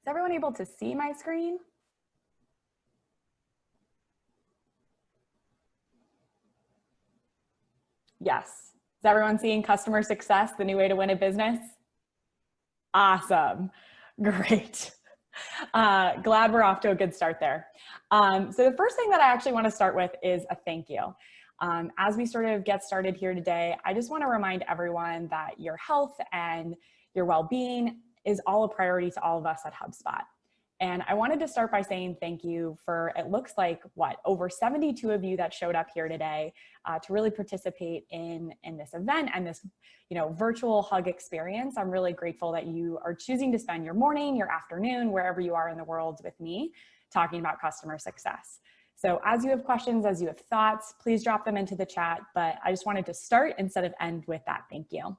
Is everyone able to see my screen? Yes. Is everyone seeing customer success, the new way to win a business? Awesome. Great. Glad we're off to a good start there. So the first thing that I actually want to start with is a thank you. As we sort of get started here today, I just want to remind everyone that your health and your well-being is all a priority to all of us at HubSpot. And I wanted to start by saying thank you for, it looks like, over 72 of you that showed up here today to really participate in this event and this virtual hug experience. I'm really grateful that you are choosing to spend your morning, your afternoon, wherever you are in the world with me, talking about customer success. So as you have questions, as you have thoughts, please drop them into the chat, but I just wanted to start instead of end with that thank you.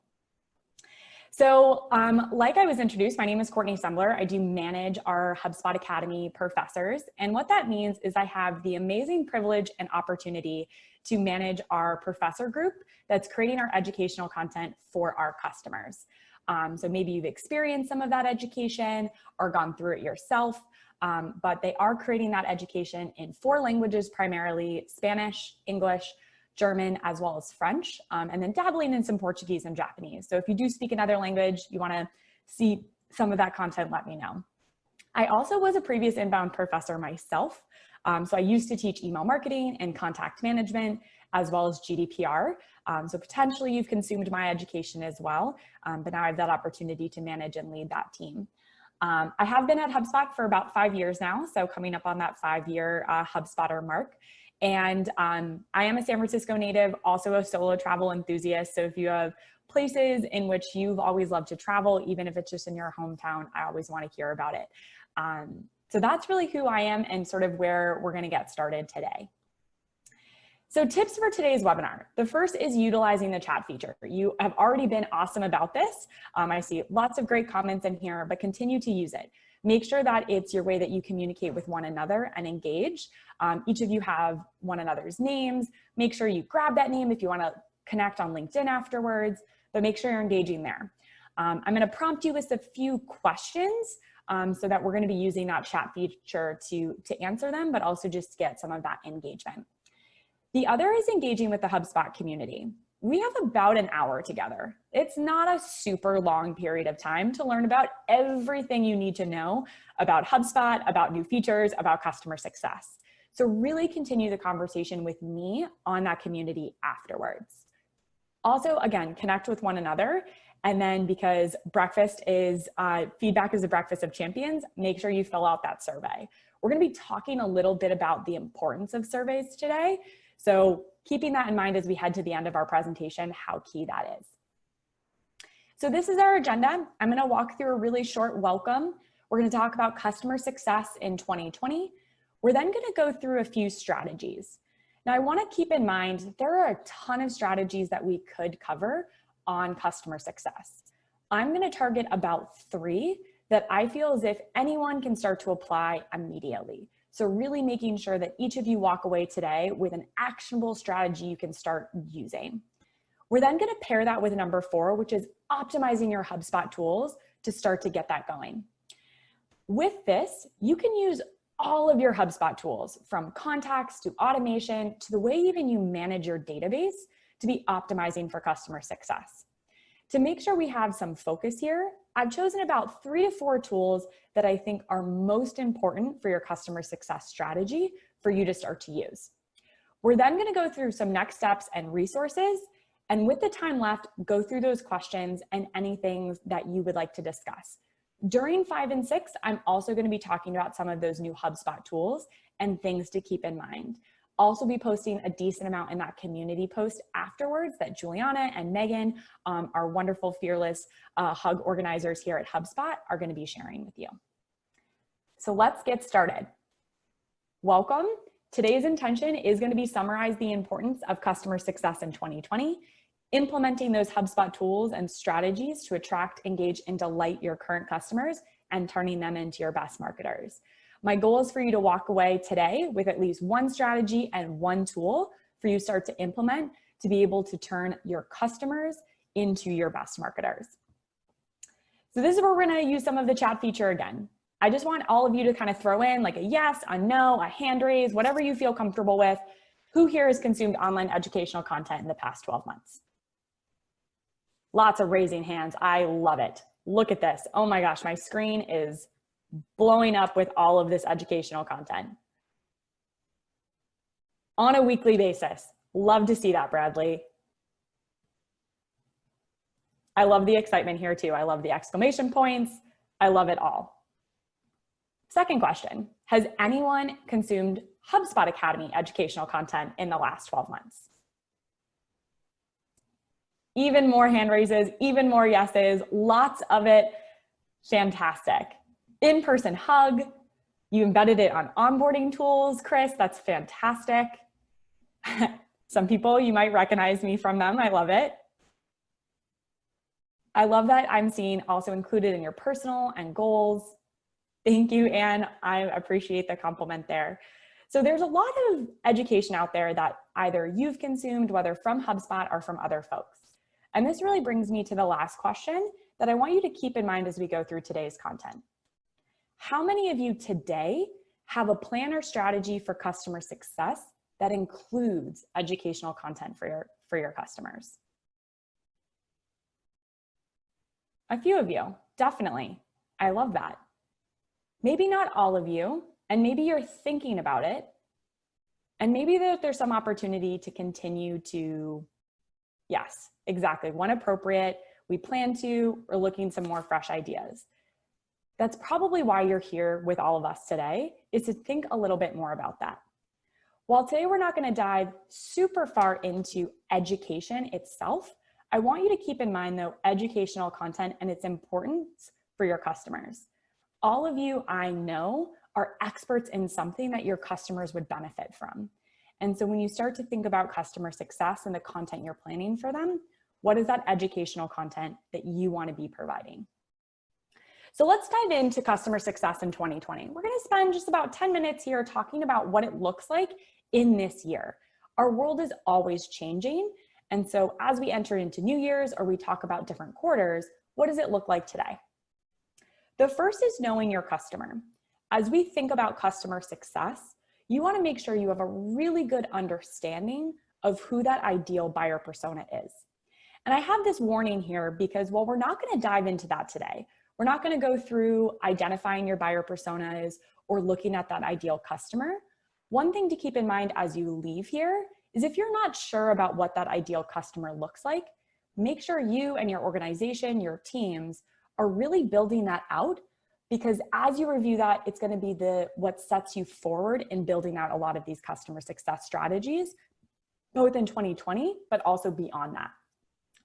So like I was introduced, my name is Courtney Sembler. I do manage our HubSpot Academy professors. And what that means is I have the amazing privilege and opportunity to manage our professor group that's creating our educational content for our customers. So maybe you've experienced some of that education or gone through it yourself, but they are creating that education in 4 languages, primarily Spanish, English, German, as well as French, and then dabbling in some Portuguese and Japanese. So if you do speak another language, you want to see some of that content, let me know. I also was a previous inbound professor myself. So I used to teach email marketing and contact management, as well as GDPR. So potentially you've consumed my education as well, but now I have that opportunity to manage and lead that team. I have been at HubSpot for about 5 years now, so coming up on that 5-year HubSpotter mark. And I am a San Francisco native, also a solo travel enthusiast. So if you have places in which you've always loved to travel, even if it's just in your hometown, I always want to hear about it. So that's really who I am and sort of where we're going to get started today. So tips for today's webinar. The first is utilizing the chat feature. You have already been awesome about this. I see lots of great comments in here, but continue to use it. Make sure that it's your way that you communicate with one another and engage. Each of you have one another's names. Make sure you grab that name if you want to connect on LinkedIn afterwards, but make sure you're engaging there. I'm going to prompt you with a few questions so that we're going to be using that chat feature to answer them, but also just to get some of that engagement. The other is engaging with the HubSpot community. We have about an hour together. It's not a super long period of time to learn about everything you need to know about HubSpot, about new features, about customer success. So really continue the conversation with me on that community afterwards. Also, again, connect with one another. And then because breakfast is, feedback is the breakfast of champions, make sure you fill out that survey. We're going to be talking a little bit about the importance of surveys today. So keeping that in mind as we head to the end of our presentation, how key that is. So this is our agenda. I'm going to walk through a really short welcome. We're going to talk about customer success in 2020. We're then going to go through a few strategies. Now I want to keep in mind there are a ton of strategies that we could cover on customer success. I'm going to target about 3 that I feel as if anyone can start to apply immediately. So really making sure that each of you walk away today with an actionable strategy you can start using. We're then going to pair that with number 4, which is optimizing your HubSpot tools to start to get that going. With this, you can use all of your HubSpot tools, from contacts to automation to the way even you manage your database, to be optimizing for customer success. To make sure we have some focus here, I've chosen about 3 to 4 tools that I think are most important for your customer success strategy for you to start to use. We're then going to go through some next steps and resources, and with the time left, go through those questions and anything that you would like to discuss. During 5 and 6, I'm also going to be talking about some of those new HubSpot tools and things to keep in mind. Also be posting a decent amount in that community post afterwards that Juliana and Megan, our wonderful fearless hug organizers here at HubSpot, are going to be sharing with you. So let's get started. Welcome. Today's intention is going to be summarize the importance of customer success in 2020, implementing those HubSpot tools and strategies to attract, engage, and delight your current customers, and turning them into your best marketers. My goal is for you to walk away today with at least 1 strategy and 1 tool for you to start to implement to be able to turn your customers into your best marketers. So this is where we're going to use some of the chat feature again. I just want all of you to kind of throw in like a yes, a no, a hand raise, whatever you feel comfortable with. Who here has consumed online educational content in the past 12 months? Lots of raising hands. I love it. Look at this. Oh my gosh, my screen is blowing up with all of this educational content on a weekly basis. Love to see that, Bradley. I love the excitement here too. I love the exclamation points. I love it all. Second question, has anyone consumed HubSpot Academy educational content in the last 12 months? Even more hand raises, even more yeses, lots of it. Fantastic. In-person hug. You embedded it on onboarding tools, Chris. That's fantastic. Some people, you might recognize me from them. I love it. I love that I'm seeing also included in your personal and goals. Thank you, Anne. I appreciate the compliment there. So there's a lot of education out there that either you've consumed, whether from HubSpot or from other folks. And this really brings me to the last question that I want you to keep in mind as we go through today's content. How many of you today have a plan or strategy for customer success that includes educational content for your customers? A few of you, definitely. I love that. Maybe not all of you, and maybe you're thinking about it, and maybe there's some opportunity to continue to, yes, exactly, when appropriate, we plan to, we're looking some more fresh ideas. That's probably why you're here with all of us today, is to think a little bit more about that. While today we're not going to dive super far into education itself, I want you to keep in mind though, educational content and its importance for your customers. All of you I know are experts in something that your customers would benefit from. And so when you start to think about customer success and the content you're planning for them, what is that educational content that you want to be providing? So let's dive into customer success in 2020. We're going to spend just about 10 minutes here talking about what it looks like in this year. Our world is always changing. And so as we enter into New Year's or we talk about different quarters, what does it look like today? The first is knowing your customer. As we think about customer success, you want to make sure you have a really good understanding of who that ideal buyer persona is. And I have this warning here because while we're not going to dive into that today, we're not going to go through identifying your buyer personas or looking at that ideal customer. One thing to keep in mind as you leave here is if you're not sure about what that ideal customer looks like, make sure you and your organization, your teams are really building that out, because as you review that, it's going to be what sets you forward in building out a lot of these customer success strategies, both in 2020, but also beyond that.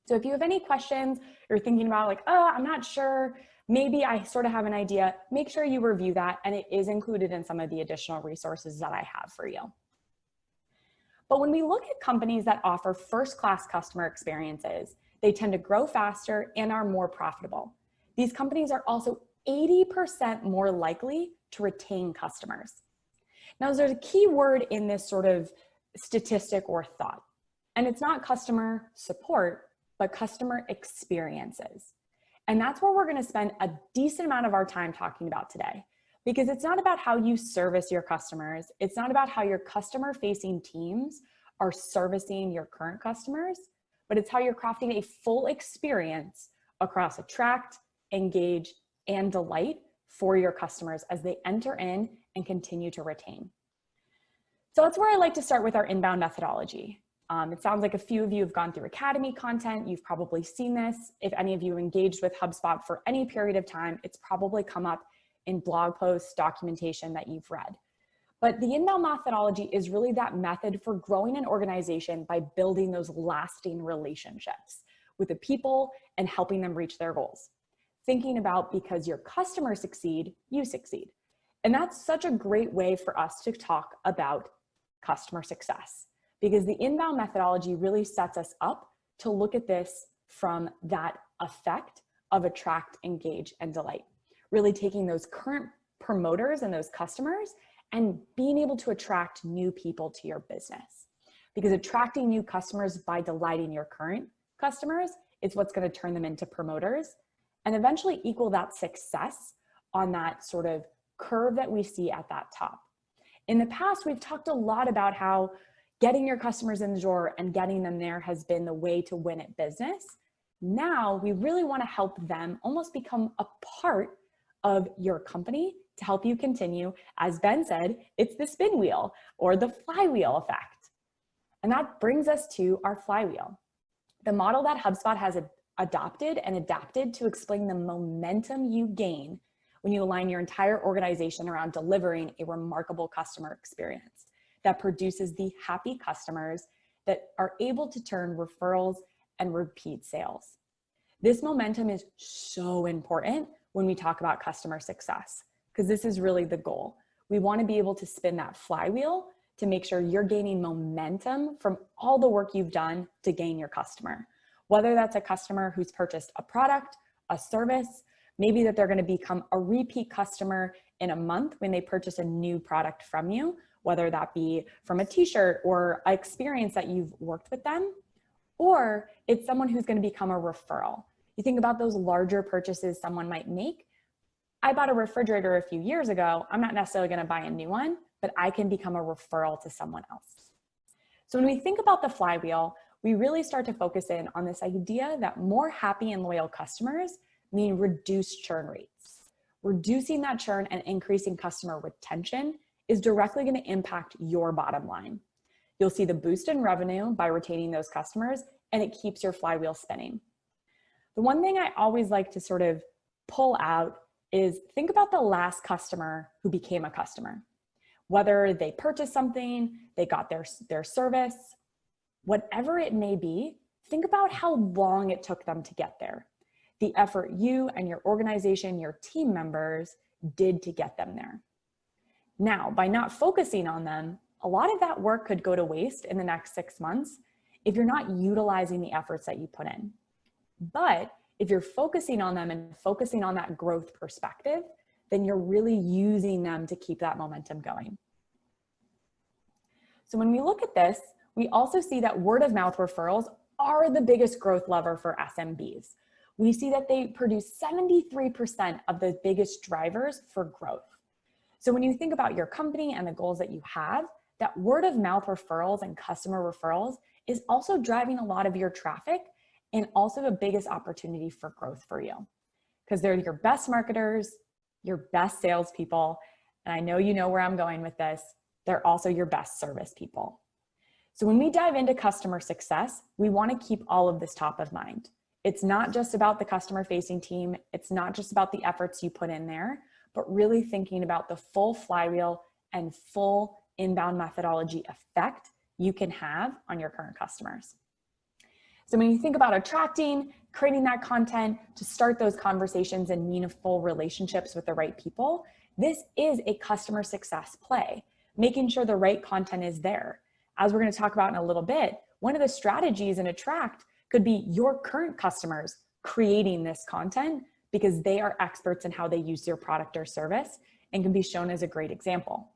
So if you have any questions, you're thinking about like, oh, I'm not sure, maybe I sort of have an idea, make sure you review that, and it is included in some of the additional resources that I have for you. But when we look at companies that offer first-class customer experiences, they tend to grow faster and are more profitable. These companies are also 80% more likely to retain customers. Now, there's a key word in this sort of statistic or thought, and it's not customer support, but customer experiences. And that's where we're going to spend a decent amount of our time talking about today, because it's not about how you service your customers. It's not about how your customer-facing teams are servicing your current customers, but it's how you're crafting a full experience across attract, engage, and delight for your customers as they enter in and continue to retain. So that's where I like to start with our inbound methodology. It sounds like a few of you have gone through Academy content. You've probably seen this. If any of you engaged with HubSpot for any period of time, it's probably come up in blog posts, documentation that you've read. But the inbound methodology is really that method for growing an organization by building those lasting relationships with the people and helping them reach their goals. Thinking about because your customers succeed, you succeed. And that's such a great way for us to talk about customer success, because the inbound methodology really sets us up to look at this from that effect of attract, engage, and delight. Really taking those current promoters and those customers and being able to attract new people to your business. Because attracting new customers by delighting your current customers is what's going to turn them into promoters and eventually equal that success on that sort of curve that we see at that top. In the past, we've talked a lot about how getting your customers in the door and getting them there has been the way to win at business. Now we really want to help them almost become a part of your company to help you continue. As Ben said, it's the spin wheel or the flywheel effect. And that brings us to our flywheel, the model that HubSpot has adopted and adapted to explain the momentum you gain when you align your entire organization around delivering a remarkable customer experience that produces the happy customers that are able to turn referrals and repeat sales. This momentum is so important when we talk about customer success, because this is really the goal. We want to be able to spin that flywheel to make sure you're gaining momentum from all the work you've done to gain your customer. Whether that's a customer who's purchased a product, a service, maybe that they're going to become a repeat customer in a month when they purchase a new product from you, whether that be from a t-shirt or an experience that you've worked with them, or it's someone who's going to become a referral. You think about those larger purchases someone might make. I bought a refrigerator a few years ago. I'm not necessarily going to buy a new one, but I can become a referral to someone else. So when we think about the flywheel, we really start to focus in on this idea that more happy and loyal customers mean reduced churn rates. Reducing that churn and increasing customer retention is directly going to impact your bottom line. You'll see the boost in revenue by retaining those customers, and it keeps your flywheel spinning. The one thing I always like to sort of pull out is think about the last customer who became a customer. Whether they purchased something, they got their service, whatever it may be, think about how long it took them to get there. The effort you and your organization, your team members did to get them there. Now, by not focusing on them, a lot of that work could go to waste in the next 6 months if you're not utilizing the efforts that you put in. But if you're focusing on them and focusing on that growth perspective, then you're really using them to keep that momentum going. So when we look at this, we also see that word of mouth referrals are the biggest growth lever for SMBs. We see that they produce 73% of the biggest drivers for growth. So when you think about your company and the goals that you have, that word of mouth referrals and customer referrals is also driving a lot of your traffic and also the biggest opportunity for growth for you, because they're your best marketers, your best salespeople, and I know you know where I'm going with this, they're also your best service people. So when we dive into customer success, we want to keep all of this top of mind. It's not just about the customer facing team. It's not just about the efforts you put in there, but really thinking about the full flywheel and full inbound methodology effect you can have on your current customers. So when you think about attracting, creating that content to start those conversations and meaningful relationships with the right people, this is a customer success play, making sure the right content is there. As we're going to talk about in a little bit, one of the strategies in Attract could be your current customers creating this content because they are experts in how they use your product or service and can be shown as a great example.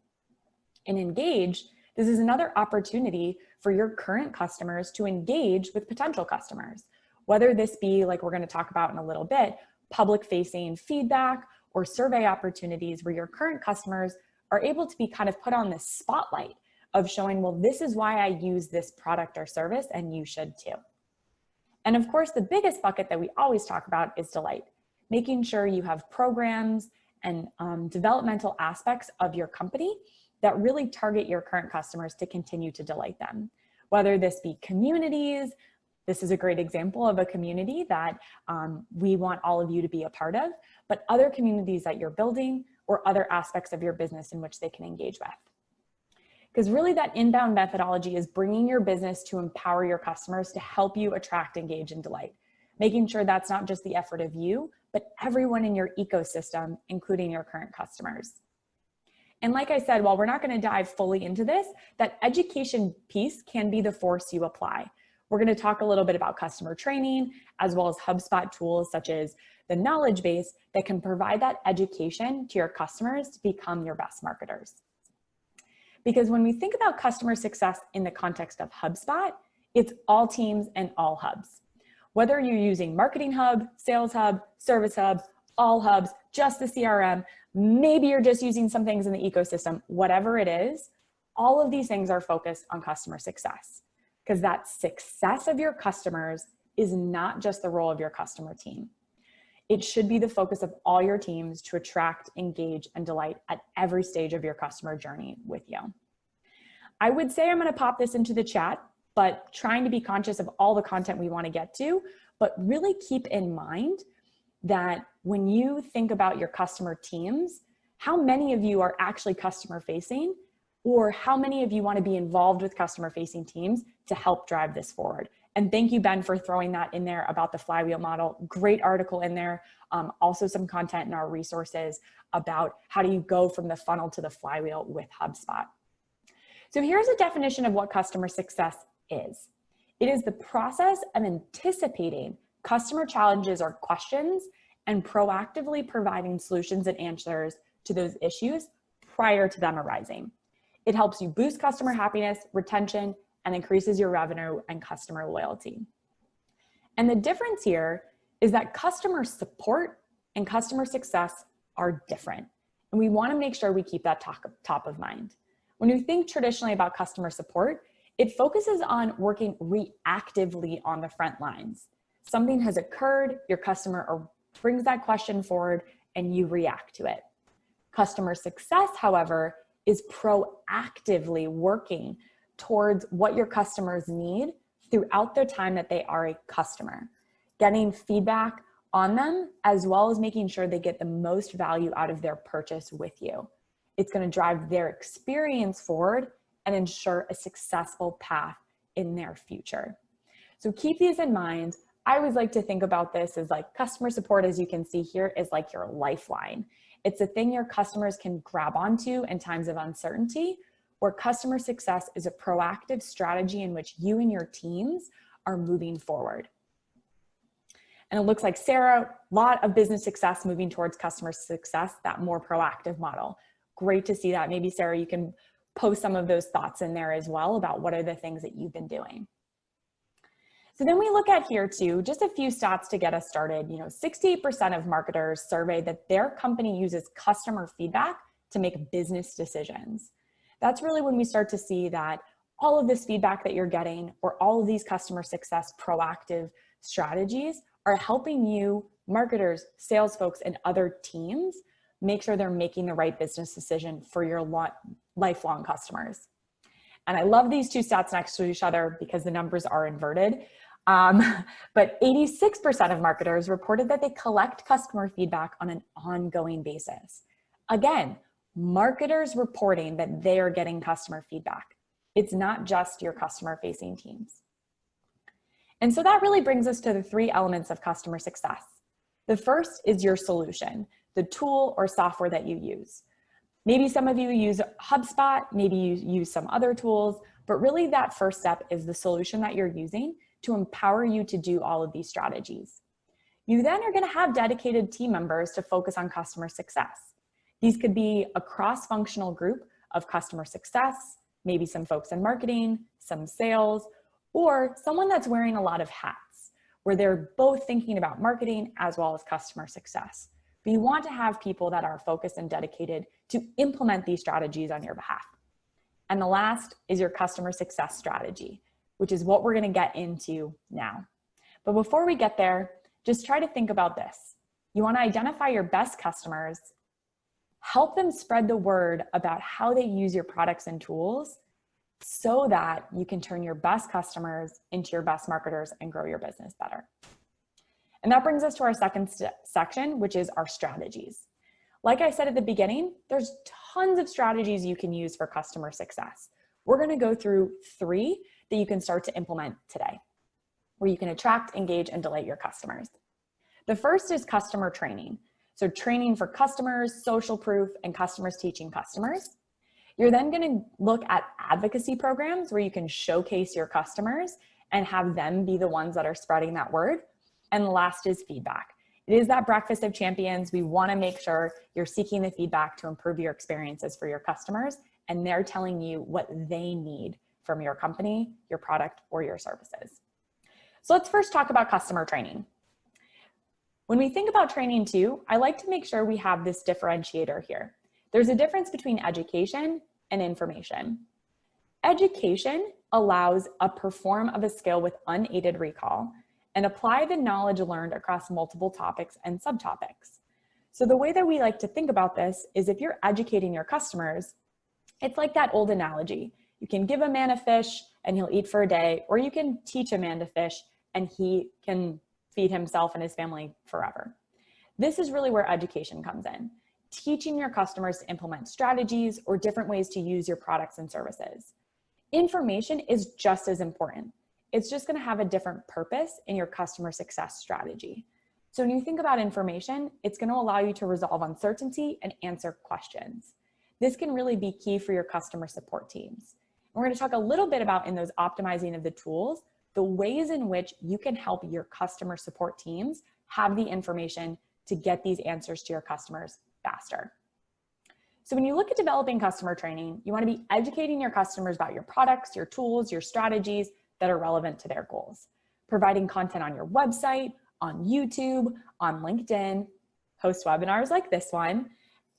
In Engage, this is another opportunity for your current customers to engage with potential customers, whether this be, like we're going to talk about in a little bit, public-facing feedback or survey opportunities where your current customers are able to be kind of put on this spotlight of showing, well, this is why I use this product or service, and you should too. And of course, the biggest bucket that we always talk about is delight, making sure you have programs and developmental aspects of your company that really target your current customers to continue to delight them. Whether this be communities, this is a great example of a community that we want all of you to be a part of, but other communities that you're building or other aspects of your business in which they can engage with. Because really that inbound methodology is bringing your business to empower your customers to help you attract, engage, and delight, making sure that's not just the effort of you, but everyone in your ecosystem, including your current customers. And like I said, while we're not going to dive fully into this, that education piece can be the force you apply. We're going to talk a little bit about customer training, as well as HubSpot tools such as the knowledge base that can provide that education to your customers to become your best marketers. Because when we think about customer success in the context of HubSpot, it's all teams and all hubs. Whether you're using Marketing Hub, Sales Hub, Service Hub, all hubs, just the CRM, maybe you're just using some things in the ecosystem, whatever it is, all of these things are focused on customer success, because that success of your customers is not just the role of your customer team. It should be the focus of all your teams to attract, engage, and delight at every stage of your customer journey with you. I would say I'm going to pop this into the chat, but trying to be conscious of all the content we want to get to, but really keep in mind that when you think about your customer teams, how many of you are actually customer facing, or how many of you want to be involved with customer facing teams to help drive this forward. And thank you, Ben, for throwing that in there about the flywheel model. Great article in there. Also some content in our resources about how do you go from the funnel to the flywheel with HubSpot. So here's a definition of what customer success is. It is the process of anticipating customer challenges or questions and proactively providing solutions and answers to those issues prior to them arising. It helps you boost customer happiness, retention, and increases your revenue and customer loyalty. And the difference here is that customer support and customer success are different. And we want to make sure we keep that top of mind. When you think traditionally about customer support, it focuses on working reactively on the front lines. Something has occurred, your customer brings that question forward, and you react to it. Customer success, however, is proactively working towards what your customers need throughout the time that they are a customer, getting feedback on them, as well as making sure they get the most value out of their purchase with you. It's going to drive their experience forward and ensure a successful path in their future. So keep these in mind. I always like to think about this as like customer support, as you can see here, is like your lifeline. It's a thing your customers can grab onto in times of uncertainty, where customer success is a proactive strategy in which you and your teams are moving forward. And it looks like Sarah, a lot of business success moving towards customer success, that more proactive model. Great to see that. Maybe Sarah, you can post some of those thoughts in there as well about what are the things that you've been doing. So then we look at here too, just a few stats to get us started. 68% of marketers survey that their company uses customer feedback to make business decisions. That's really when we start to see that all of this feedback that you're getting, or all of these customer success proactive strategies, are helping you, marketers, sales folks, and other teams make sure they're making the right business decision for your lifelong customers. And I love these two stats next to each other because the numbers are inverted. But 86% of marketers reported that they collect customer feedback on an ongoing basis. Again, marketers reporting that they are getting customer feedback. It's not just your customer facing teams. And so that really brings us to the three elements of customer success. The first is your solution, the tool or software that you use. Maybe some of you use HubSpot, maybe you use some other tools, but really that first step is the solution that you're using to empower you to do all of these strategies. You then are going to have dedicated team members to focus on customer success. These could be a cross-functional group of customer success, maybe some folks in marketing, some sales, or someone that's wearing a lot of hats, where they're both thinking about marketing as well as customer success. But you want to have people that are focused and dedicated to implement these strategies on your behalf. And the last is your customer success strategy, which is what we're going to get into now. But before we get there, just try to think about this. You want to identify your best customers, help them spread the word about how they use your products and tools so that you can turn your best customers into your best marketers and grow your business better. And that brings us to our second section, which is our strategies. Like I said at the beginning, there's tons of strategies you can use for customer success. We're going to go through 3 that you can start to implement today, where you can attract, engage, and delight your customers. The first is customer training. So training for customers, social proof, and customers teaching customers. You're then going to look at advocacy programs where you can showcase your customers and have them be the ones that are spreading that word. And the last is feedback. It is that breakfast of champions. We want to make sure you're seeking the feedback to improve your experiences for your customers, and they're telling you what they need from your company, your product, or your services. So let's first talk about customer training. When we think about training too, I like to make sure we have this differentiator here. There's a difference between education and information. Education allows a perform of a skill with unaided recall and apply the knowledge learned across multiple topics and subtopics. So the way that we like to think about this is if you're educating your customers, it's like that old analogy. You can give a man a fish and he'll eat for a day, or you can teach a man to fish and he can feed himself and his family forever. This is really where education comes in. Teaching your customers to implement strategies or different ways to use your products and services. Information is just as important. It's just going to have a different purpose in your customer success strategy. So when you think about information, it's going to allow you to resolve uncertainty and answer questions. This can really be key for your customer support teams. And we're going to talk a little bit about in those optimizing of the tools, the ways in which you can help your customer support teams have the information to get these answers to your customers faster. So when you look at developing customer training, you want to be educating your customers about your products, your tools, your strategies that are relevant to their goals. Providing content on your website, on YouTube, on LinkedIn, host webinars like this one,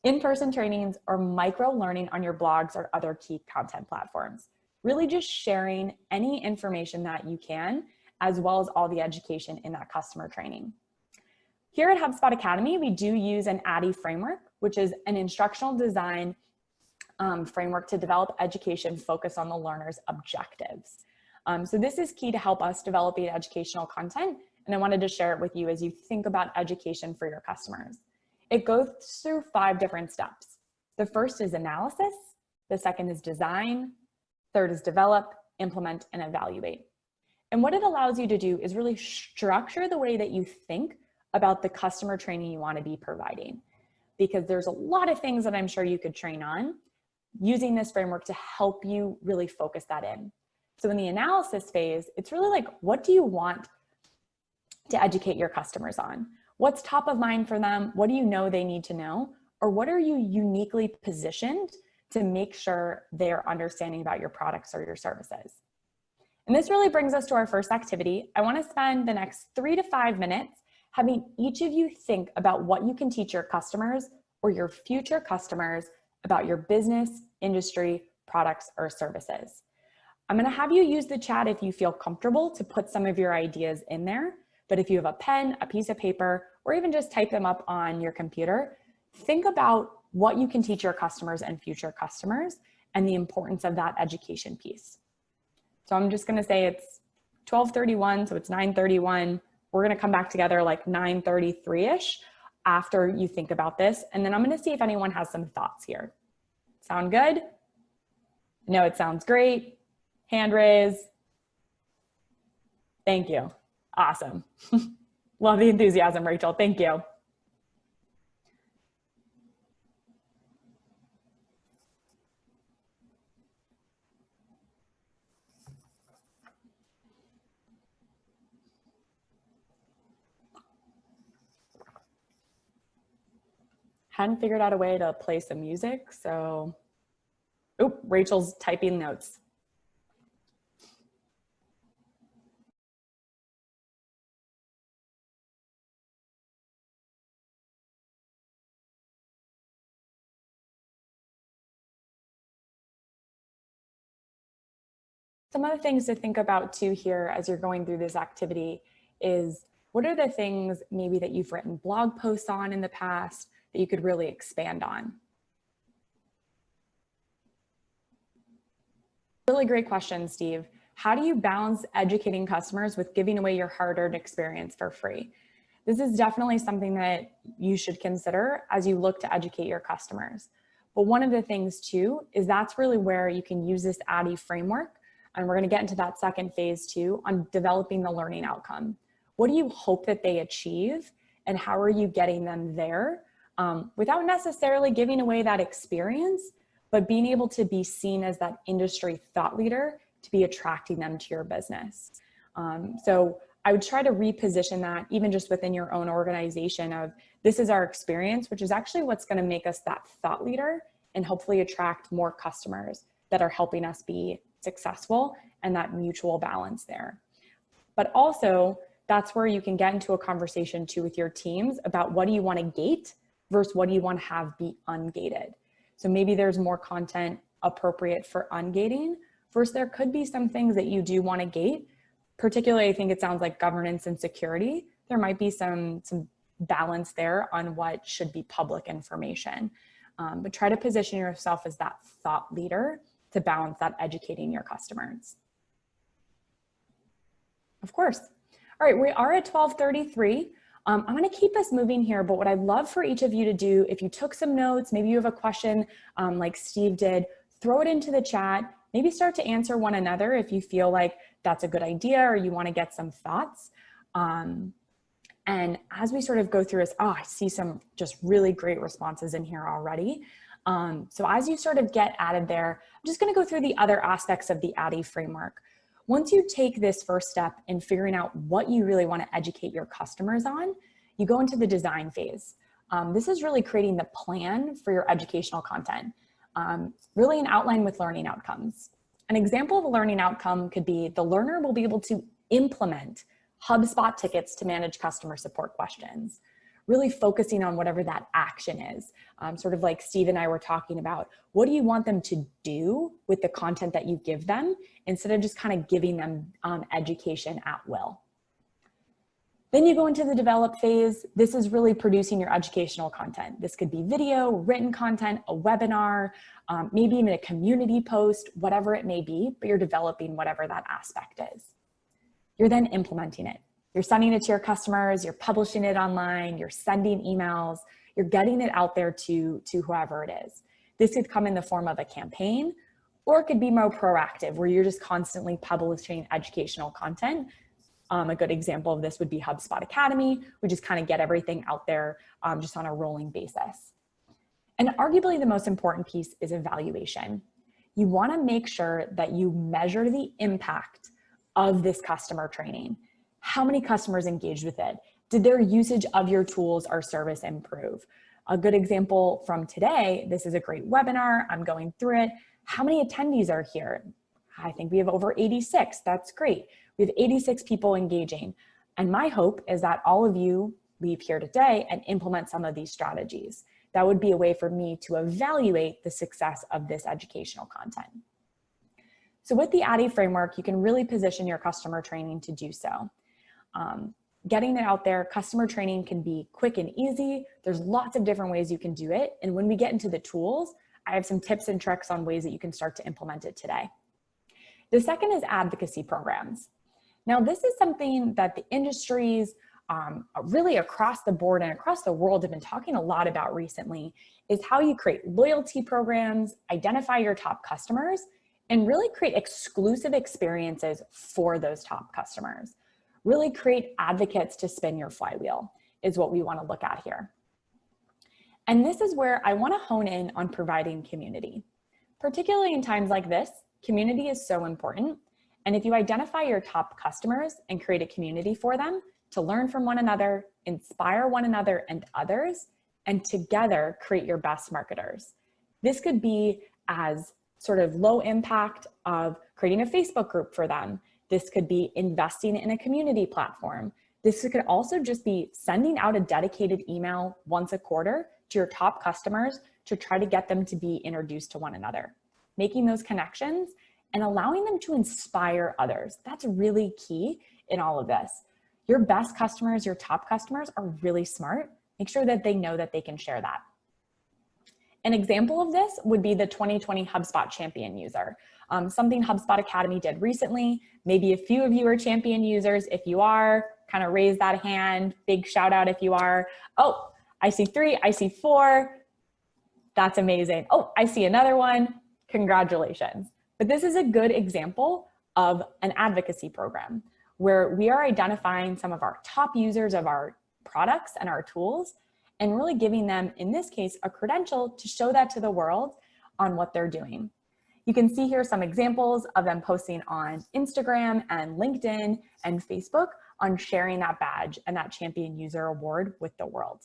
in-person trainings, or micro-learning on your blogs or other key content platforms. Really just sharing any information that you can, as well as all the education in that customer training. Here at HubSpot Academy, we do use an ADDIE framework, which is an instructional design framework to develop education focused on the learner's objectives. So this is key to help us developing educational content, and I wanted to share it with you as you think about education for your customers. It goes through 5 different steps. The first is analysis, the second is design, third is develop, implement, and evaluate. And what it allows you to do is really structure the way that you think about the customer training you want to be providing, because there's a lot of things that I'm sure you could train on using this framework to help you really focus that in. So in the analysis phase, it's really like, what do you want to educate your customers on? What's top of mind for them? What do you know they need to know? Or what are you uniquely positioned to make sure they're understanding about your products or your services? And this really brings us to our first activity. I want to spend the next 3 to 5 minutes having each of you think about what you can teach your customers or your future customers about your business, industry, products, or services. I'm going to have you use the chat if you feel comfortable to put some of your ideas in there. But if you have a pen, a piece of paper, or even just type them up on your computer, think about what you can teach your customers and future customers and the importance of that education piece. So I'm just going to say it's 12:31, so it's 9:31. We're going to come back together like 9:33-ish after you think about this. And then I'm going to see if anyone has some thoughts here. Sound good? No, it sounds great. Hand raise. Thank you. Awesome. Love the enthusiasm, Rachel. Thank you. Hadn't figured out a way to play some music, so, oop, Rachel's typing notes. Some other things to think about too here as you're going through this activity is, what are the things maybe that you've written blog posts on in the past that you could really expand on? Really great question, Steve. How do you balance educating customers with giving away your hard-earned experience for free? This is definitely something that you should consider as you look to educate your customers. But one of the things too, is that's really where you can use this ADDIE framework. And we're going to get into that second phase too on developing the learning outcome. What do you hope that they achieve and how are you getting them there without necessarily giving away that experience, but being able to be seen as that industry thought leader to be attracting them to your business. So I would try to reposition that even just within your own organization of, this is our experience, which is actually what's going to make us that thought leader and hopefully attract more customers that are helping us be successful and that mutual balance there. But also that's where you can get into a conversation too with your teams about what do you want to gate versus what do you want to have be ungated. So maybe there's more content appropriate for ungating versus there could be some things that you do want to gate. Particularly, I think it sounds like governance and security. There might be some balance there on what should be public information. But try to position yourself as that thought leader to balance that educating your customers. Of course. All right, we are at 12:33. I'm going to keep us moving here, but what I'd love for each of you to do, if you took some notes, maybe you have a question like Steve did, throw it into the chat. Maybe start to answer one another if you feel like that's a good idea or you want to get some thoughts. And as we sort of go through this, I see some just really great responses in here already. So as you sort of get added there, I'm just going to go through the other aspects of the ADDIE framework. Once you take this first step in figuring out what you really want to educate your customers on, you go into the design phase. This is really creating the plan for your educational content. Really an outline with learning outcomes. An example of a learning outcome could be the learner will be able to implement HubSpot tickets to manage customer support questions. Really focusing on whatever that action is. Sort of like Steve and I were talking about, what do you want them to do with the content that you give them instead of just kind of giving them education at will. Then you go into the develop phase. This is really producing your educational content. This could be video, written content, a webinar, maybe even a community post, whatever it may be, but you're developing whatever that aspect is. You're then implementing it. You're sending it to your customers, you're publishing it online, you're sending emails, you're getting it out there to whoever it is. This could come in the form of a campaign, or it could be more proactive, where you're just constantly publishing educational content. A good example of this would be HubSpot Academy. We just kind of get everything out there just on a rolling basis. And arguably the most important piece is evaluation. You want to make sure that you measure the impact of this customer training. How many customers engaged with it? Did their usage of your tools or service improve? A good example from today, this is a great webinar. I'm going through it. How many attendees are here? I think we have over 86. That's great. We have 86 people engaging. And my hope is that all of you leave here today and implement some of these strategies. That would be a way for me to evaluate the success of this educational content. So with the ADDIE framework, you can really position your customer training to do so. Getting it out there, customer training can be quick and easy. There's lots of different ways you can do it. And when we get into the tools, I have some tips and tricks on ways that you can start to implement it today. The second is advocacy programs. Now, this is something that the industries really across the board and across the world have been talking a lot about recently, is how you create loyalty programs, identify your top customers, and really create exclusive experiences for those top customers. Really create advocates to spin your flywheel is what we want to look at here. And this is where I want to hone in on providing community. Particularly in times like this, community is so important. And if you identify your top customers and create a community for them to learn from one another, inspire one another and others, and together create your best marketers. This could be as sort of low impact of creating a Facebook group for them. This could be investing in a community platform. This could also just be sending out a dedicated email once a quarter to your top customers to try to get them to be introduced to one another. Making those connections and allowing them to inspire others. That's really key in all of this. Your best customers, your top customers are really smart. Make sure that they know that they can share that. An example of this would be the 2020 HubSpot champion user. Something HubSpot Academy did recently. Maybe a few of you are champion users. If you are, kind of raise that hand. Big shout out if you are. Oh, I see 3, I see 4. That's amazing. Oh, I see another one. Congratulations. But this is a good example of an advocacy program where we are identifying some of our top users of our products and our tools and really giving them, in this case, a credential to show that to the world on what they're doing. You can see here some examples of them posting on Instagram and LinkedIn and Facebook on sharing that badge and that champion user award with the world.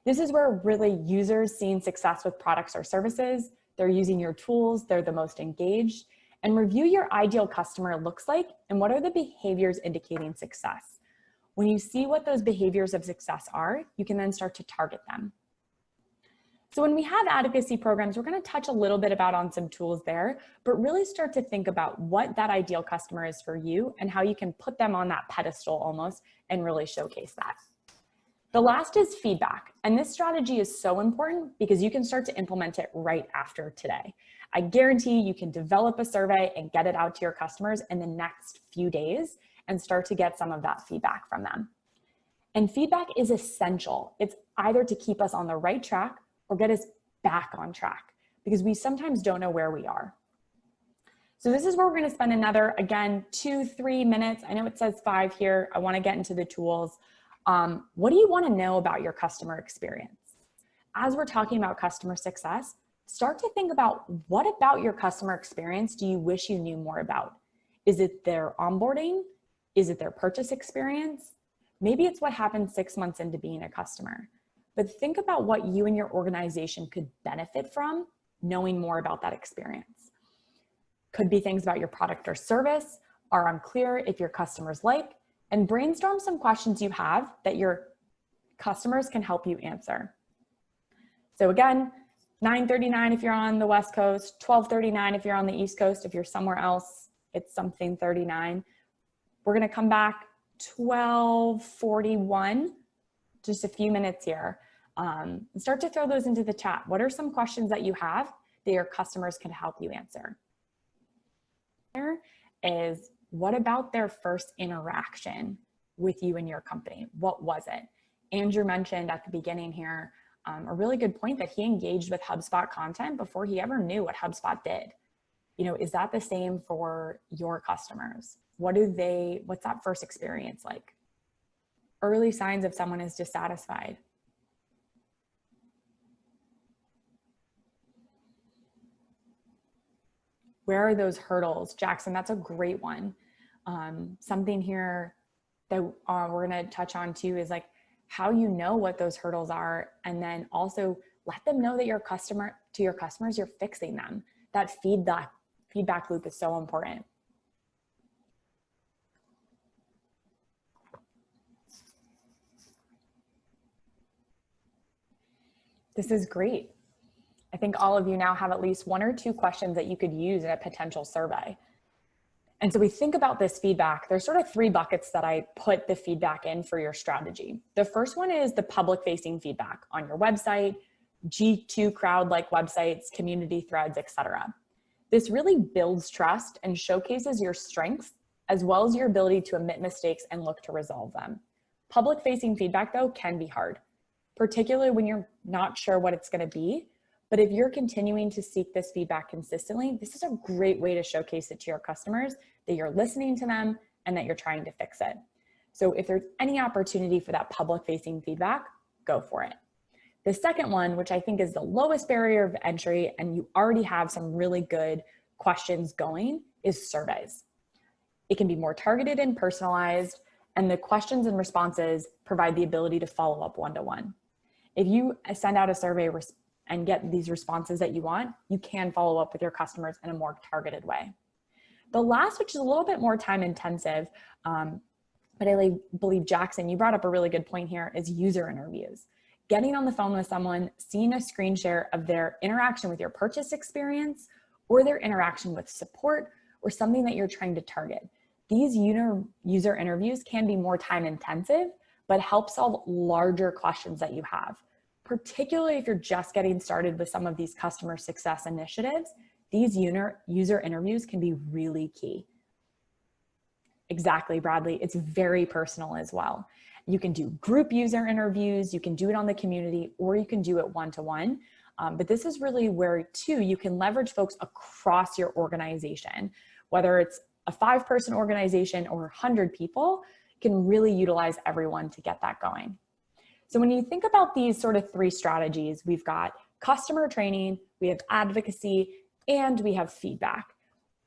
This is where really users seeing success with products or services, they're using your tools, they're the most engaged, and review your ideal customer looks like and what are the behaviors indicating success. When you see what those behaviors of success are, you can then start to target them. So when we have advocacy programs, we're going to touch a little bit on some tools there, but really start to think about what that ideal customer is for you and how you can put them on that pedestal almost and really showcase that. The last is feedback. And this strategy is so important because you can start to implement it right after today. I guarantee you can develop a survey and get it out to your customers in the next few days and start to get some of that feedback from them. And feedback is essential. It's either to keep us on the right track or get us back on track because we sometimes don't know where we are. So this is where we're going to spend another, again, 2-3 minutes. I know it says 5 here. I want to get into the tools. What do you want to know about your customer experience? As we're talking about customer success, start to think about what about your customer experience do you wish you knew more about? Is it their onboarding? Is it their purchase experience? Maybe it's what happened 6 months into being a customer. But think about what you and your organization could benefit from knowing more about that experience. Could be things about your product or service, are unclear if your customers like, and brainstorm some questions you have that your customers can help you answer. So again, 9:39 if you're on the West Coast, 12:39 if you're on the East Coast. If you're somewhere else, it's something 39. We're gonna come back 12:41, just a few minutes here. Start to throw those into the chat. What are some questions that you have that your customers can help you answer? There is, what about their first interaction with you and your company? What was it? Andrew mentioned at the beginning here a really good point that he engaged with HubSpot content before he ever knew what HubSpot did. You know, is that the same for your customers? What's that first experience like? Early signs of someone is dissatisfied. Where are those hurdles? Jackson, that's a great one. Something here that we're gonna touch on too is like how you know what those hurdles are, and then also let them know that your customers, you're fixing them. That feedback loop is so important. This is great. I think all of you now have at least 1 or 2 questions that you could use in a potential survey. And so we think about this feedback. There's sort of 3 buckets that I put the feedback in for your strategy. The first one is the public facing feedback on your website, G2 crowd like websites, community threads, etc. This really builds trust and showcases your strengths as well as your ability to admit mistakes and look to resolve them. Public facing feedback though can be hard, particularly when you're not sure what it's going to be. But if you're continuing to seek this feedback consistently, this is a great way to showcase it to your customers that you're listening to them and that you're trying to fix it. So if there's any opportunity for that public facing feedback, go for it. The second one, which I think is the lowest barrier of entry and you already have some really good questions going, is surveys. It can be more targeted and personalized, and the questions and responses provide the ability to follow up one-to-one. If you send out a survey and get these responses that you want, you can follow up with your customers in a more targeted way. The last, which is a little bit more time intensive, but I believe Jackson, you brought up a really good point here, is user interviews. Getting on the phone with someone, seeing a screen share of their interaction with your purchase experience or their interaction with support or something that you're trying to target. These user interviews can be more time intensive, but help solve larger questions that you have. Particularly if you're just getting started with some of these customer success initiatives, these user interviews can be really key. Exactly, Bradley. It's very personal as well. You can do group user interviews, you can do it on the community, or you can do it one-to-one. But this is really where, too, you can leverage folks across your organization. Whether it's a 5-person organization or 100 people, you can really utilize everyone to get that going. So when you think about these sort of 3 strategies, we've got customer training, we have advocacy, and we have feedback.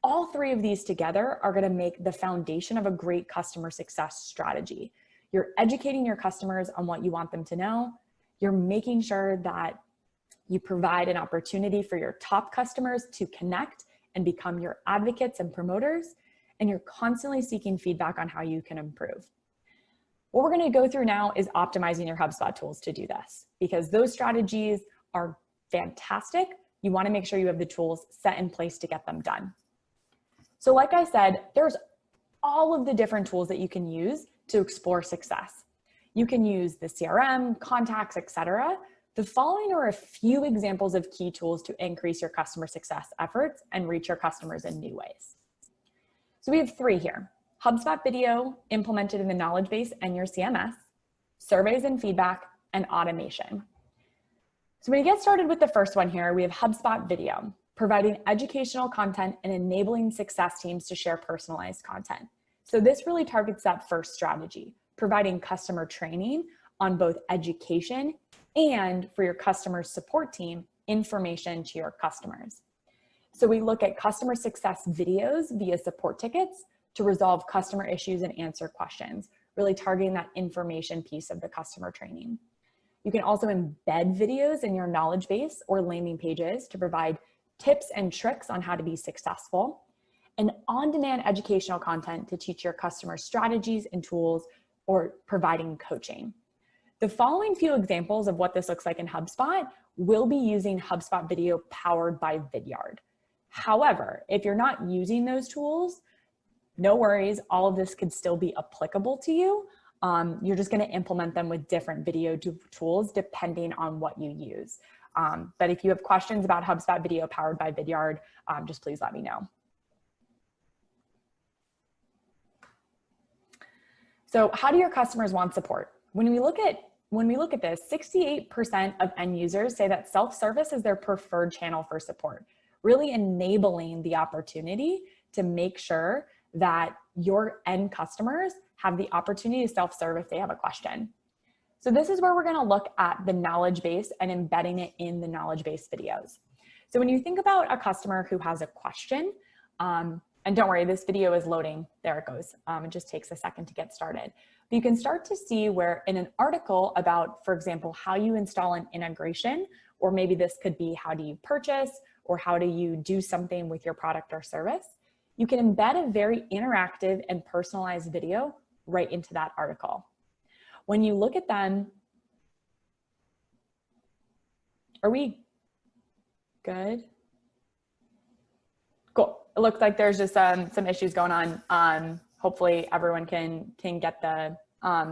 All 3 of these together are going to make the foundation of a great customer success strategy. You're educating your customers on what you want them to know. You're making sure that you provide an opportunity for your top customers to connect and become your advocates and promoters, and you're constantly seeking feedback on how you can improve. What we're going to go through now is optimizing your HubSpot tools to do this, because those strategies are fantastic. You want to make sure you have the tools set in place to get them done. So like I said, there's all of the different tools that you can use to explore success. You can use the CRM, contacts, etc. The following are a few examples of key tools to increase your customer success efforts and reach your customers in new ways. So we have 3 here. HubSpot Video implemented in the knowledge base and your CMS, surveys and feedback, and automation. So when you get started with the first one here, we have HubSpot Video, providing educational content and enabling success teams to share personalized content. So this really targets that first strategy, providing customer training on both education and for your customer support team, information to your customers. So we look at customer success videos via support tickets to resolve customer issues and answer questions, really targeting that information piece of the customer training. You can also embed videos in your knowledge base or landing pages to provide tips and tricks on how to be successful, and on-demand educational content to teach your customers strategies and tools or providing coaching. The following few examples of what this looks like in HubSpot will be using HubSpot Video powered by Vidyard. However, if you're not using those tools, no worries, all of this could still be applicable to you. You're just going to implement them with different video tools depending on what you use. But if you have questions about HubSpot Video powered by Vidyard, just please let me know. So how do your customers want support? When we look at this, 68% of end users say that self-service is their preferred channel for support, really enabling the opportunity to make sure that your end customers have the opportunity to self-serve if they have a question. So this is where we're going to look at the knowledge base and embedding it in the knowledge base videos. So when you think about a customer who has a question, and don't worry, this video is loading. There it goes. It just takes a second to get started. But you can start to see where in an article about, for example, how you install an integration, or maybe this could be how do you purchase, or how do you do something with your product or service, you can embed a very interactive and personalized video right into that article. When you look at them, are we good? Cool. It looks like there's just some issues going on. Hopefully everyone can get the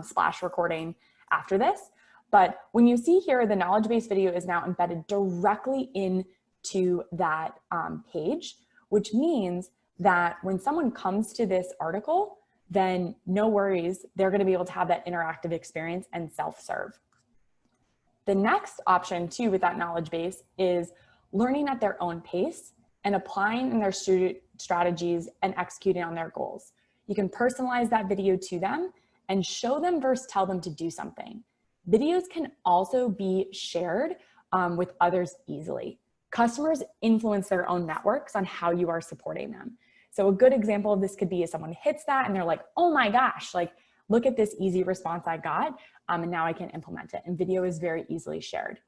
splash recording after this. But when you see here, the knowledge base video is now embedded directly into that page, which means that when someone comes to this article, then no worries, they're going to be able to have that interactive experience and self-serve. The next option too with that knowledge base is learning at their own pace and applying in their student strategies and executing on their goals. You can personalize that video to them and show them versus tell them to do something. Videos can also be shared with others easily. Customers influence their own networks on how you are supporting them. So a good example of this could be if someone hits that and they're like, oh my gosh, like, look at this easy response I got, and now I can implement it. And video is very easily shared.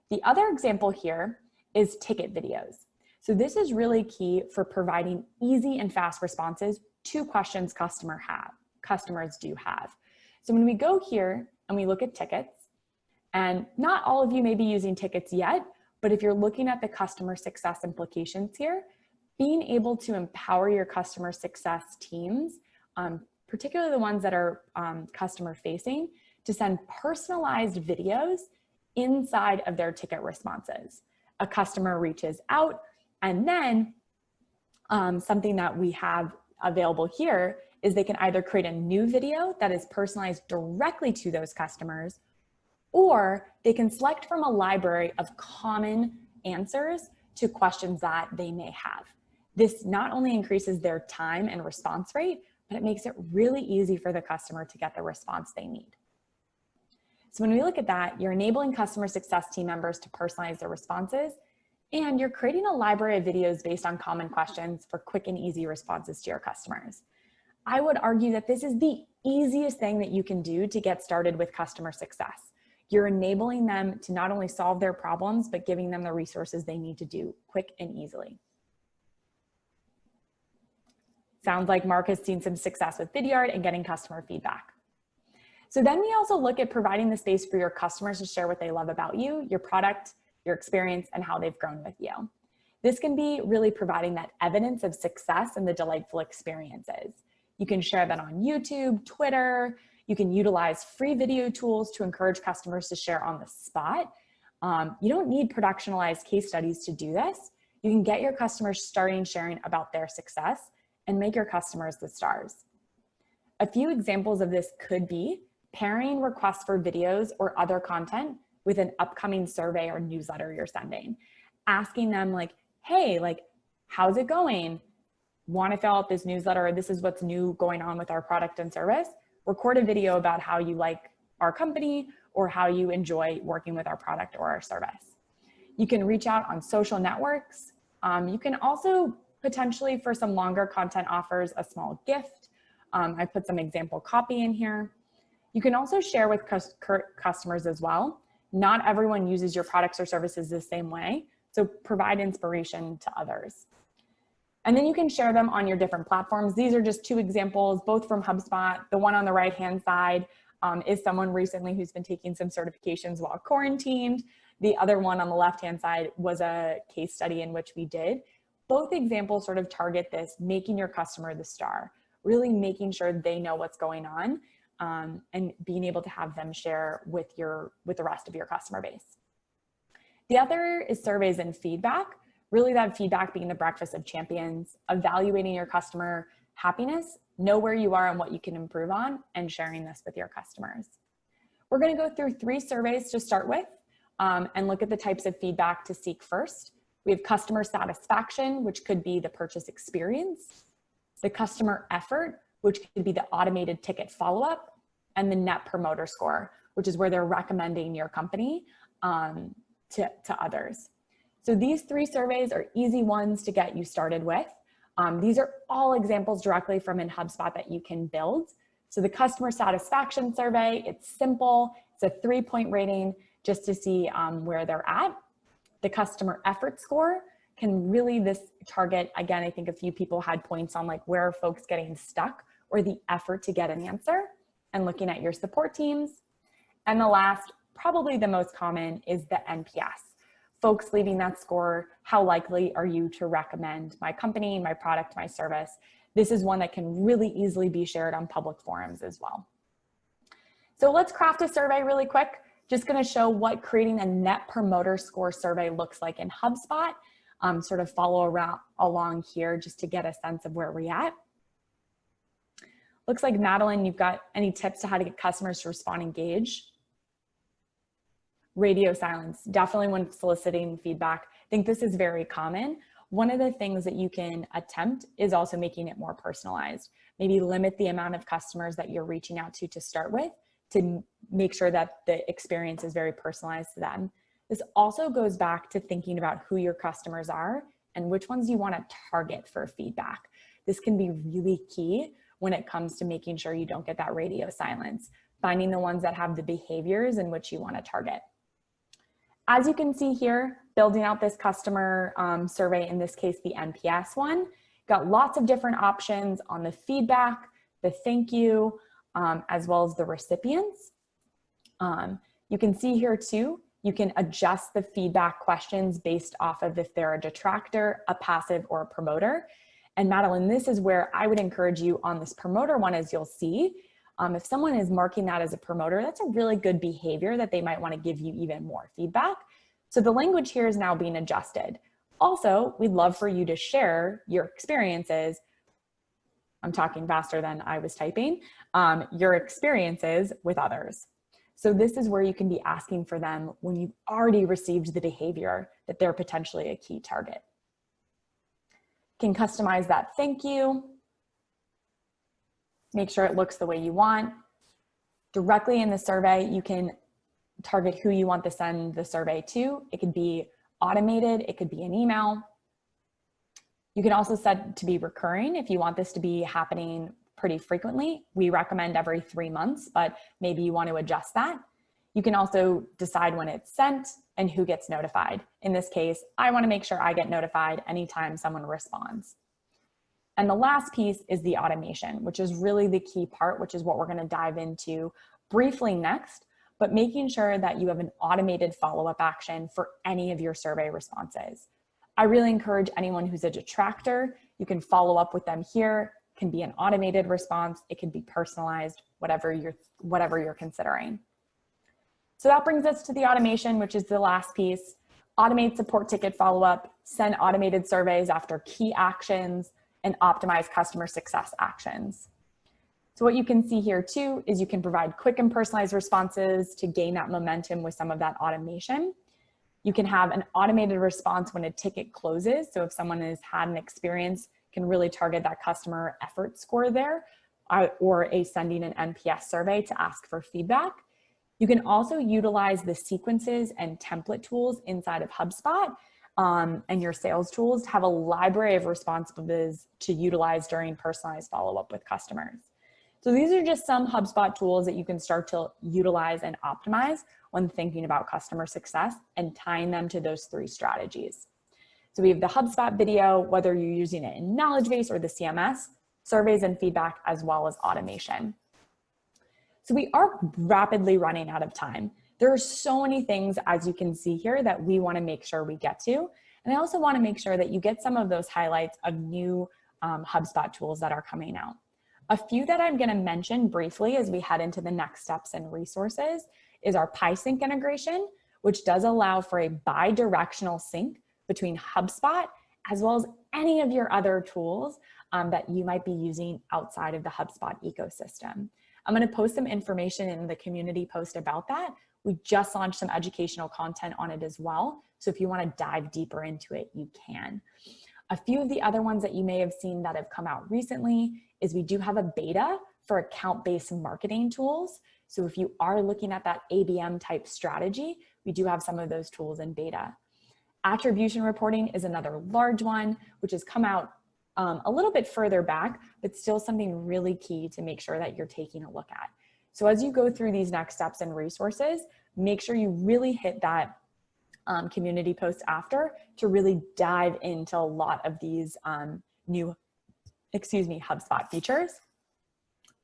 The other example here is ticket videos. So this is really key for providing easy and fast responses to questions customers do have. So when we go here and we look at tickets, and not all of you may be using tickets yet, but if you're looking at the customer success implications here, being able to empower your customer success teams, particularly the ones that are customer facing, to send personalized videos inside of their ticket responses. A customer reaches out, and then something that we have available here is they can either create a new video that is personalized directly to those customers, or they can select from a library of common answers to questions that they may have. This not only increases their time and response rate, but it makes it really easy for the customer to get the response they need. So when we look at that, you're enabling customer success team members to personalize their responses, and you're creating a library of videos based on common questions for quick and easy responses to your customers. I would argue that this is the easiest thing that you can do to get started with customer success. You're enabling them to not only solve their problems, but giving them the resources they need to do quick and easily. Sounds like Mark has seen some success with Vidyard and getting customer feedback. So then we also look at providing the space for your customers to share what they love about you, your product, your experience, and how they've grown with you. This can be really providing that evidence of success and the delightful experiences. You can share that on YouTube, Twitter. You can utilize free video tools to encourage customers to share on the spot. You don't need productionalized case studies to do this. You can get your customers starting sharing about their success and make your customers the stars. A few examples of this could be pairing requests for videos or other content with an upcoming survey or newsletter you're sending. Asking them like, hey, like, how's it going? Want to fill out this newsletter, or this is what's new going on with our product and service. Record a video about how you like our company or how you enjoy working with our product or our service. You can reach out on social networks. You can also potentially, for some longer content offers, a small gift. I put some example copy in here. You can also share with customers as well. Not everyone uses your products or services the same way, so provide inspiration to others. And then you can share them on your different platforms. These are just two examples, both from HubSpot. The one on the right-hand side is someone recently who's been taking some certifications while quarantined. The other one on the left-hand side was a case study in which we did. Both examples sort of target this, making your customer the star, really making sure they know what's going on, and being able to have them share with the rest of your customer base. The other is surveys and feedback. Really that feedback being the breakfast of champions, evaluating your customer happiness, know where you are and what you can improve on, and sharing this with your customers. We're going to go through 3 surveys to start with and look at the types of feedback to seek first. We have customer satisfaction, which could be the purchase experience, the customer effort, which could be the automated ticket follow-up, and the net promoter score, which is where they're recommending your company to others. So these 3 surveys are easy ones to get you started with. These are all examples directly from in HubSpot that you can build. So the customer satisfaction survey, it's simple. It's a 3-point rating just to see where they're at. The customer effort score can really target, again, I think a few people had points on like where are folks getting stuck or the effort to get an answer, and looking at your support teams. And the last, probably the most common, is the NPS. Folks leaving that score, how likely are you to recommend my company, my product, my service? This is one that can really easily be shared on public forums as well. So let's craft a survey really quick. Just gonna show what creating a net promoter score survey looks like in HubSpot. Sort of follow along here just to get a sense of where we're at. Looks like Madeline, you've got any tips to how to get customers to respond, engage? Radio silence, definitely when soliciting feedback. I think this is very common. One of the things that you can attempt is also making it more personalized. Maybe limit the amount of customers that you're reaching out to start with to make sure that the experience is very personalized to them. This also goes back to thinking about who your customers are and which ones you want to target for feedback. This can be really key when it comes to making sure you don't get that radio silence, finding the ones that have the behaviors in which you want to target. As you can see here, building out this customer survey, in this case, the NPS one, got lots of different options on the feedback, the thank you, as well as the recipients. You can see here too, you can adjust the feedback questions based off of if they're a detractor, a passive, or a promoter. And Madeline, this is where I would encourage you on this promoter one, as you'll see, if someone is marking that as a promoter, that's a really good behavior that they might want to give you even more feedback. So the language here is now being adjusted. Also, we'd love for you to share your experiences. I'm talking faster than I was typing, your experiences with others. So this is where you can be asking for them when you've already received the behavior that they're potentially a key target. Can customize that thank you. Make sure it looks the way you want. Directly in the survey, you can target who you want to send the survey to. It could be automated, it could be an email. You can also set to be recurring if you want this to be happening pretty frequently. We recommend every 3 months, but maybe you want to adjust that. You can also decide when it's sent and who gets notified. In this case, I want to make sure I get notified anytime someone responds. And the last piece is the automation, which is really the key part, which is what we're going to dive into briefly next, but making sure that you have an automated follow-up action for any of your survey responses. I really encourage anyone who's a detractor, you can follow up with them here. It can be an automated response, it can be personalized, whatever you're considering. So that brings us to the automation, which is the last piece. Automate support ticket follow-up, send automated surveys after key actions, and optimize customer success actions. So what you can see here too is you can provide quick and personalized responses to gain that momentum with some of that automation. You can have an automated response when a ticket closes. So if someone has had an experience, can really target that customer effort score there, or sending an NPS survey to ask for feedback. You can also utilize the sequences and template tools inside of HubSpot and your sales tools to have a library of responses to utilize during personalized follow-up with customers. So these are just some HubSpot tools that you can start to utilize and optimize when thinking about customer success and tying them to those 3 strategies. So we have the HubSpot video, whether you're using it in knowledge base or the CMS, surveys and feedback, as well as automation. So we are rapidly running out of time. There are so many things, as you can see here, that we want to make sure we get to. And I also want to make sure that you get some of those highlights of new HubSpot tools that are coming out. A few that I'm going to mention briefly as we head into the next steps and resources is our PySync integration, which does allow for a bi-directional sync between HubSpot as well as any of your other tools that you might be using outside of the HubSpot ecosystem. I'm going to post some information in the community post about that. We just launched some educational content on it as well. So if you want to dive deeper into it, you can. A few of the other ones that you may have seen that have come out recently is we do have a beta for account-based marketing tools. So if you are looking at that ABM type strategy, we do have some of those tools in beta. Attribution reporting is another large one, which has come out a little bit further back, but still something really key to make sure that you're taking a look at. So as you go through these next steps and resources, make sure you really hit that community post after to really dive into a lot of these new, HubSpot features.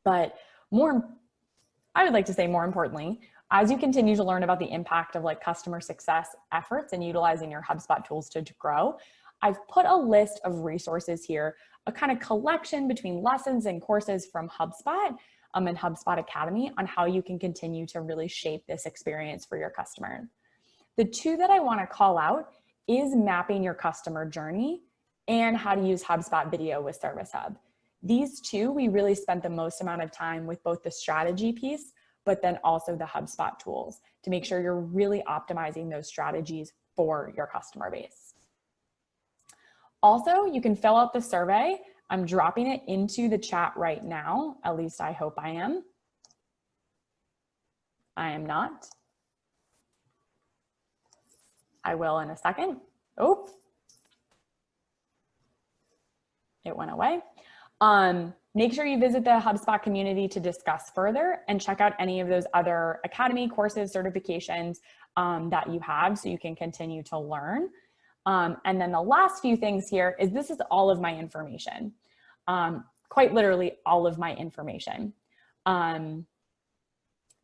But I would like to say more importantly, as you continue to learn about the impact of like customer success efforts and utilizing your HubSpot tools to grow, I've put a list of resources here, a kind of collection between lessons and courses from HubSpot and HubSpot Academy on how you can continue to really shape this experience for your customers. The 2 that I want to call out is mapping your customer journey and how to use HubSpot Video with Service Hub. These 2, we really spent the most amount of time with both the strategy piece, but then also the HubSpot tools to make sure you're really optimizing those strategies for your customer base. Also, you can fill out the survey. I'm dropping it into the chat right now. At least I hope I am. I am not. I will in a second. Oh, it went away. Make sure you visit the HubSpot community to discuss further and check out any of those other Academy courses, certifications that you have so you can continue to learn. And then the last few things here is this is all of my information, quite literally all of my information.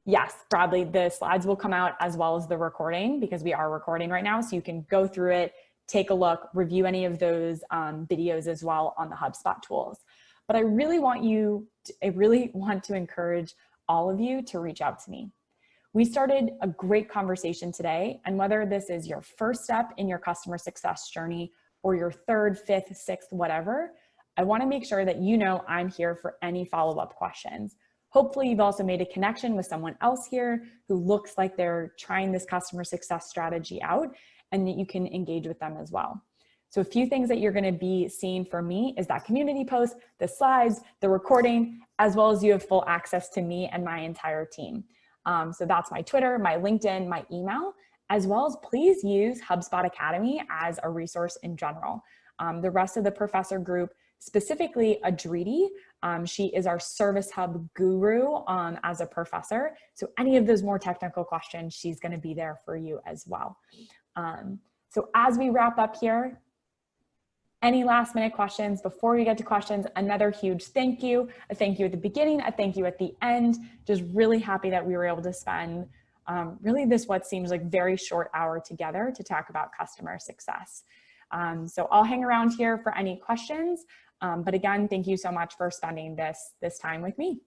Yes, Bradley, the slides will come out as well as the recording because we are recording right now. So you can go through it, take a look, review any of those videos as well on the HubSpot tools. But I really want to encourage all of you to reach out to me. We started a great conversation today, and whether this is your first step in your customer success journey or your 3rd, 5th, 6th, whatever, I want to make sure that you know I'm here for any follow-up questions. Hopefully you've also made a connection with someone else here who looks like they're trying this customer success strategy out and that you can engage with them as well. So a few things that you're going to be seeing from me is that community post, the slides, the recording, as well as you have full access to me and my entire team. So that's my Twitter, my LinkedIn, my email, as well as please use HubSpot Academy as a resource in general. The rest of the professor group, specifically ADDIE, she is our Service Hub guru as a professor. So any of those more technical questions, she's going to be there for you as well. So as we wrap up here, Any last minute questions before we get to questions? Another huge thank you. A thank you at the beginning, a thank you at the end. Just really happy that we were able to spend really this what seems like very short hour together to talk about customer success. So I'll hang around here for any questions. But again, thank you so much for spending this time with me.